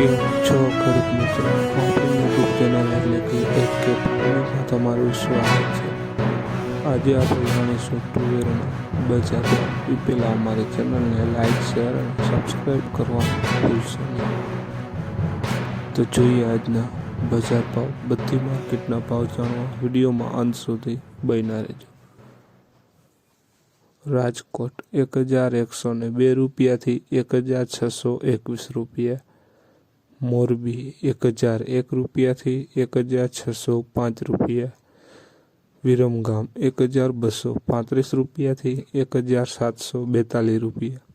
કેમ છો ખેડૂત મિત્રો, આપણી યુટ્યુબ ચેનલ એટલે કે એચકે ફાર્મિંગમાં તમારું સ્વાગત છે। આજે આપણે જાણીશું તુવેરના બજાર ભાવ। એ પહેલાં અમારી ચેનલને લાઇક, શેર અને સબસ્ક્રાઈબ કરવાનું ભૂલશો નહીં। તો જોઈએ આજના બજાર ભાવ। બધી માર્કેટના ભાવ જાણવા વિડીયોમાં અંત સુધી બન્યા રહેજો। રાજકોટ 1102 રૂપિયાથી 1621 રૂપિયા, મોરબી 1001 રૂપિયાથી 1605 રૂપિયા, વિરમગામ 1235 રૂપિયાથી 1742 રૂપિયા,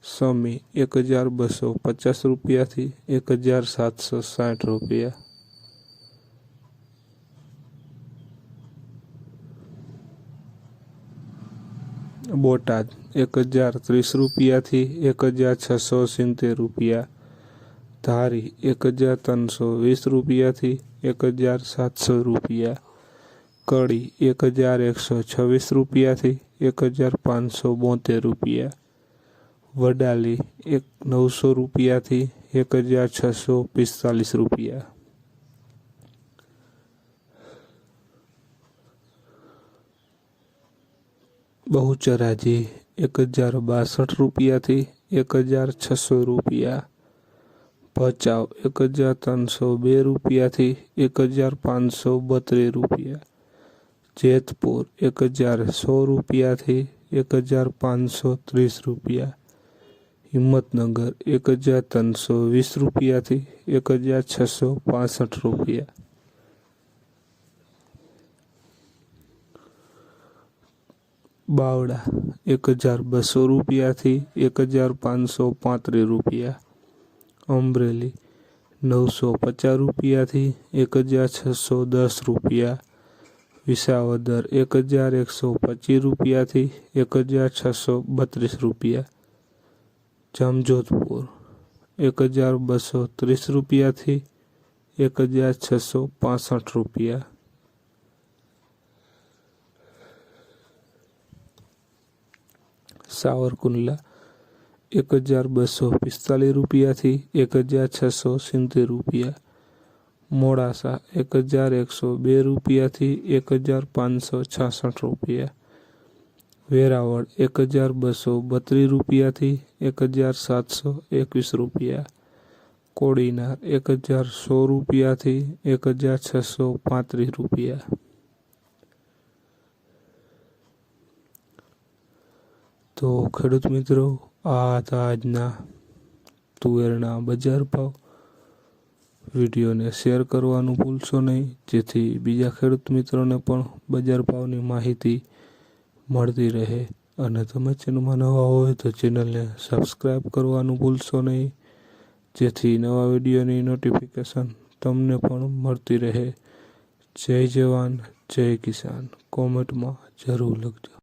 સમી 1250 રૂપિયાથી 1760 રૂપિયા, બોટાદ 1030 રૂપિયાથી 1670 રૂપિયા, ધારી 1320 રૂપિયાથી 1700 રૂપિયા, કડી 1126 રૂપિયાથી 1572 રૂપિયા, વડાલી 900 રૂપિયાથી 1645 રૂપિયા, બહુચરાજી 1062 રૂપિયાથી 1600 રૂપિયા, ભચાઉ 1302 રૂપિયાથી 1532 રૂપિયા, જેતપુર 10100 રૂપિયાથી 1530 રૂપિયા, હિંમતનગર 1320 રૂપિયાથી 1665 રૂપિયા, બાવડા 1200 રૂપિયાથી 1535 રૂપિયા, અમરેલી 950 રૂપિયાથી 1610 રૂપિયા, વિસાવદર 1125 રૂપિયાથી 1632 રૂપિયા, જામજોધપુર 1230 રૂપિયાથી 1665 રૂપિયા, સાવરકુંડલા 1245 રૂપિયાથી 1670 રૂપિયા, મોડાસા 1102 રૂપિયાથી 1566 રૂપિયા, વેરાવળ 1232 રૂપિયાથી 1721 રૂપિયા, કોડીનાર 10100 રૂપિયાથી 1635 રૂપિયા। તો ખેડૂત મિત્રો, આ હતા આજના તુવેરના બજાર ભાવ। વિડીયોને શેર કરવાનું ભૂલશો નહીં, જેથી બીજા ખેડૂત મિત્રોને પણ બજાર ભાવની માહિતી મળતી રહે। અને તમે ચેનલમાં નવા હોય તો ચેનલને સબસ્ક્રાઈબ કરવાનું ભૂલશો નહીં, જેથી નવા વિડીયોની નોટિફિકેશન તમને પણ મળતી રહે। જય જવાન, જય કિસાન, કોમેન્ટમાં જરૂર લખજો।